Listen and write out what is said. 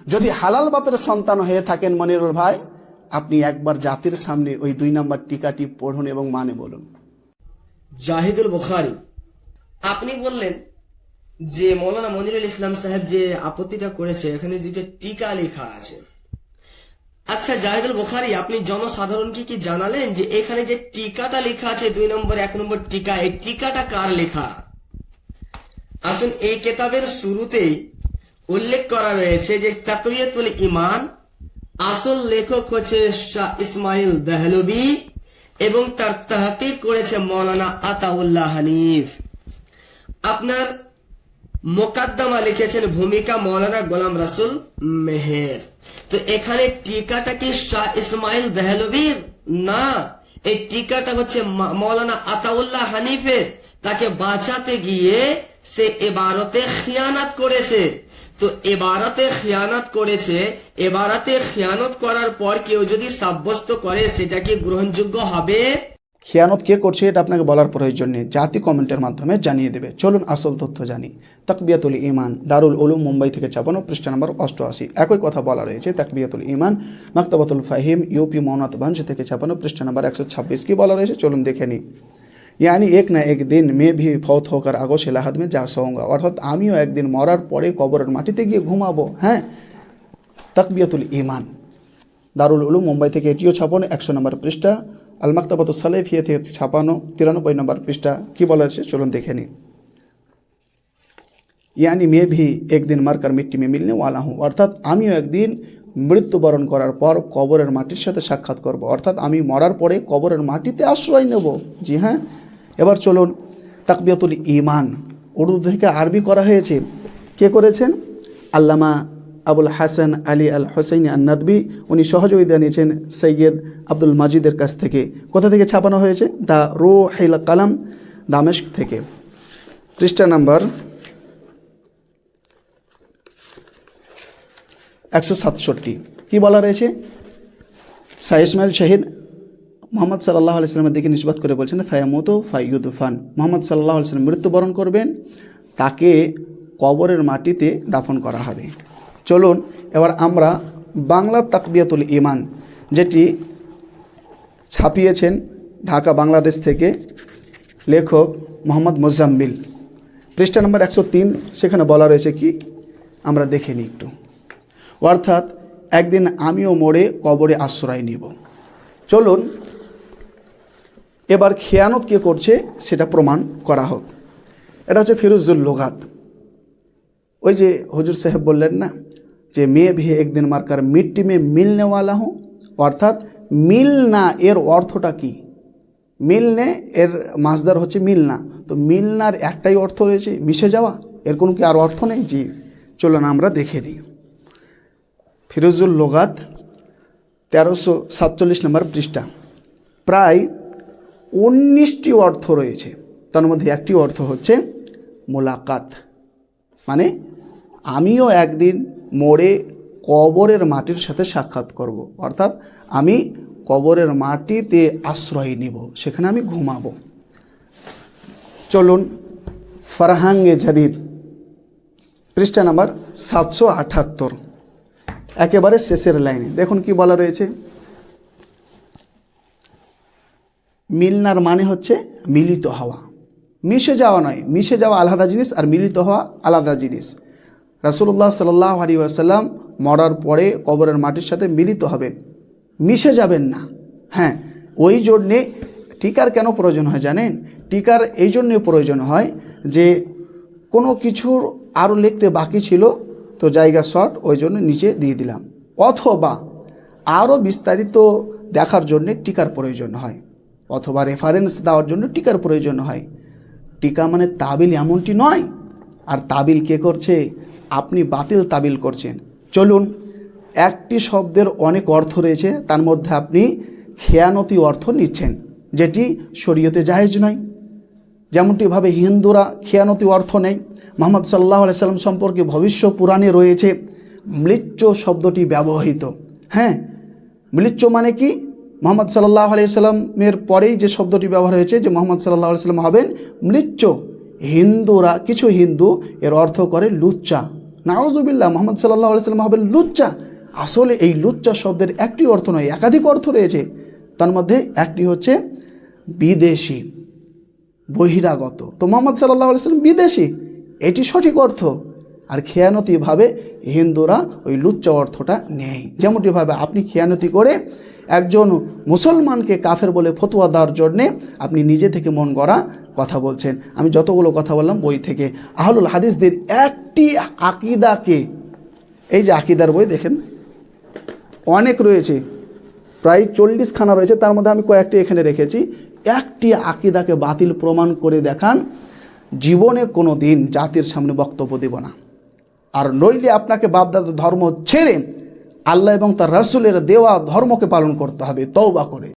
যদি হালাল বাপের সন্তান হয়ে থাকেন মনিরুল ভাই, আপনি একবার জাতির সামনে ওই 2 নম্বর টিকাটি পড়ুন এবং মানে বলুন। জাহিদুল বুখারী, আপনি বললেন যে মৌলানা মনিরুল ইসলাম সাহেব যে আপত্তিটা করেছে এখানে 2টা টিকা লেখা আছে। আচ্ছা জাহিদুল বুখারী, আপনি জনসাধারণকে কি জানালেন যে এখানে যে টিকাটা লেখা আছে 2 নম্বর 1 নম্বর টিকা, এই টিকাটা কার লেখা? আসুন, এই কিতাবের শুরুতেই উল্লেখ করা রয়েছে যে তাকওয়াতুল ঈমান, আসল লেখক হচ্ছে শাহ ইসমাইল দেহলভী এবং তার তাহকিক করেছে মাওলানা আতাউল্লাহ হানিফ। আপনার মোকাদ্দমা লিখেছেন ভূমিকা মাওলানা গোলাম রাসুল মেহের। তো এখানে টিকাটা কি শাহ ইসমাইল দেহলভীর? না, এই টিকাটা হচ্ছে মাওলানা আতাউল্লাহ হানিফের। তাকে বাঁচাতে গিয়ে সে ইবারতে খিয়ানাত করেছে। তো এবারাতে খিয়ানত করেছে, এবারাতে খিয়ানত করার পর কেউ যদি সাব্যস্ত করে সেটা কি গ্রহণযোগ্য হবে? খিয়ানত কে করছে এটা আপনাকে বলার প্রয়োজন নেই, জাতি কমেন্টের মাধ্যমে জানিয়ে দেবে। চলুন আসল তথ্য জানি। তাকবিয়াতুল ঈমান, দারুল উলুম, মুম্বাই থেকে ছাপানো, পৃষ্ঠা নম্বর 88। একই কথা বলা রয়েছে তাকবিয়াতুল ঈমান, মাকতাবাতুল ফাহিম, ইউপি মৌনাতগঞ্জ থেকে ছাপানো, পৃষ্ঠা নম্বর 126। কি বলা রয়েছে চলুন দেখে নিই। यानी एक ना एक दिन मैं भी फौत होकर आगोश लाहद में जा सोऊंगा, অর্থাৎ আমিও একদিন মরার পরে কবরের মাটিতে গিয়ে ঘুমাবো। হ্যাঁ, তাকবিয়াতুল ঈমান, দারুল উলুম, মুম্বাই থেকে এটিও ছাপানো, 100 নম্বর পৃষ্ঠা। আল মাকতাবাতুস সালেফিয়া থেকে ছাপানো, 93 নম্বর পৃষ্ঠা। কি বলা আছে চলুন দেখে নিই। यानी मैं भी एक दिन मरकर मिट्टी में मिलने वाला हूँ, অর্থাৎ আমিও একদিন মৃত্যুবরণ করার পর কবরের মাটির সাথে সাক্ষাৎ করব, অর্থাৎ আমি মরার পরে কবরের মাটিতে আশ্রয় নেব। জি হ্যাঁ, এবার চলুন তাকবিয়াতুল ঈমান, উর্দু থেকে আরবি করা হয়েছে। কে করেছেন? আল্লামা আবুল হাসান আলী আল হোসেইনি আন-নাদবি। উনি সহযোগিতা নিয়েছেন সৈয়দ আব্দুল মাজিদের কাছ থেকে। কোথা থেকে ছাপানো হয়েছে? দ্য রূহুল কালাম, দামেস্ক থেকে, পৃষ্ঠা নাম্বার 167। কি বলা রয়েছে? শাহ ইসমাইল শহীদ মোহাম্মদ সাল্লাল্লাহু আলাইহি সাল্লামের দিকে নিসবত করে বলছেন ফায়ামুতু ফায়ুদফান, মোহাম্মদ সাল্লাল্লাহু আলাইহি সাল্লাম মৃত্যুবরণ করবেন, তাকে কবরের মাটিতে দাফন করা হবে। চলুন এবার আমরা বাংলা তাকবিয়াতুল ঈমান, যেটি ছাপিয়েছেন ঢাকা বাংলাদেশ থেকে লেখক মোহাম্মদ মুজাম্মিল, পৃষ্ঠা নম্বর 103। সেখানে বলা রয়েছে কি আমরা দেখে নিই একটু। অর্থাৎ একদিন আমিও মরে কবরে আশ্রয় নিব। চলুন এবার খেয়ানত কে করছে সেটা প্রমাণ করা হোক। এটা হচ্ছে ফিরুজুল লুগাত। ওই যে হুজুর সাহেব বললেন না যে মেয়ে ভি একদিন মারকার মিট্টি মে মিলনে ওয়ালা হুঁ, অর্থাৎ মিলনা এর অর্থটা কি? মিলনে এর মাসদার হচ্ছে মিলনা। তো মিলনার একটাই অর্থ রয়েছে মিশে যাওয়া, এর কোনো কি আর অর্থ নেই? জি, চলুন আমরা দেখে নিই। ফিরোজুল লুগাত 1347 নম্বর পৃষ্ঠা। প্রায় 19টি অর্থ রয়েছে, তার মধ্যে একটি অর্থ হচ্ছে মোলাকাত, মানে আমিও একদিন মরে কবরের মাটির সাথে সাক্ষাৎ করব, অর্থাৎ আমি কবরের মাটিতে আশ্রয় নিব, সেখানে আমি ঘুমাবো। চলুন ফারহাঙ্গে জাদিদ, পৃষ্ঠা নাম্বার 778, একেবারে শেষের লাইনে দেখুন কি বলা রয়েছে। মিলনার মানে হচ্ছে মিলিত হওয়া, মিশে যাওয়া নয়। মিশে যাওয়া আলাদা জিনিস আর মিলিত হওয়া আলাদা জিনিস। রাসূলুল্লাহ সাল্লাল্লাহু আলাইহি ওয়াসাল্লাম মরার পরে কবরের মাটির সাথে মিলিত হবেন, মিশে যাবেন না। হ্যাঁ, ওই জন্যে টিকার কেন প্রয়োজন হয় জানেন? টিকার এই জন্যে প্রয়োজন হয় যে কোনো কিছুর আরও লিখতে বাকি ছিল, তো জায়গা শর্ট, ওই জন্য নিচে দিয়ে দিলাম। অথবা আরও বিস্তারিত দেখার জন্যে টিকার প্রয়োজন হয়, অথবা রেফারেন্স দেওয়ার জন্য টিকার প্রয়োজন হয়। টিকা মানে তাবিল এমনটি নয়। আর তাবিল কে করছে? আপনি বাতিল তাবিল করছেন। চলুন, একটি শব্দের অনেক অর্থ রয়েছে, তার মধ্যে আপনি খেয়ানতি অর্থ নিচ্ছেন, যেটি শরীয়তে জায়েজ নয়। যেমনটিভাবে হিন্দুরা খেয়ানতি অর্থ নেয়। মুহাম্মদ সাল্লাল্লাহু আলাইহি সাল্লাম সম্পর্কে ভবিষ্য পুরাণে রয়েছে মৃচ্চ শব্দটি ব্যবহৃত। হ্যাঁ, মৃচ্চ মানে কি? মুহাম্মদ সাল্লাল্লাহু আলাইহি সাল্লামের পরেই যে শব্দটি ব্যবহার হয়েছে যে মুহাম্মদ সাল্লাল্লাহু আলাইহি সাল্লাম হবেন মৃচ্চ। হিন্দুরা, কিছু হিন্দু এর অর্থ করে লুচ্চা, নাউজুবিল্লাহ, মোহাম্মদ সাল্লাল্লাহু আলাইহি সাল্লাম হবেন লুচ্চা। আসলে এই লুচ্চা শব্দের একটি অর্থ নয়, একাধিক অর্থ রয়েছে। তার মধ্যে একটি হচ্ছে বিদেশি, বহিরাগত। তো মোহাম্মদ সাল্লাল্লাহু আলাইহি সাল্লাম বিদেশি, এটি সঠিক অর্থ। আর খেয়ানতিভাবে হিন্দুরা ওই লুচ্চা অর্থটা নেয়। যেমনটিভাবে আপনি খেয়ানতি করে একজন মুসলমানকে কাফের বলে ফতোয়া দেওয়ার জন্যে আপনি নিজে থেকে মন গড়া কথা বলছেন। আমি যতগুলো কথা বললাম বই থেকে। আহলুল হাদিসদের একটি আকিদাকে, এই যে আকিদার বই দেখেন অনেক রয়েছে, প্রায় 40 খানা রয়েছে, তার মধ্যে আমি কয়েকটি এখানে রেখেছি। একটি আকিদাকে বাতিল প্রমাণ করে দেখান, জীবনে কোনো দিন জাতির সামনে বক্তব্য দেব না। আর নইলে আপনাকে বাপদাদার ধর্ম ছেড়ে আল্লাহ এবং তার রাসূলের দেওয়া ধর্মকে পালন করতে হবে তওবা করে।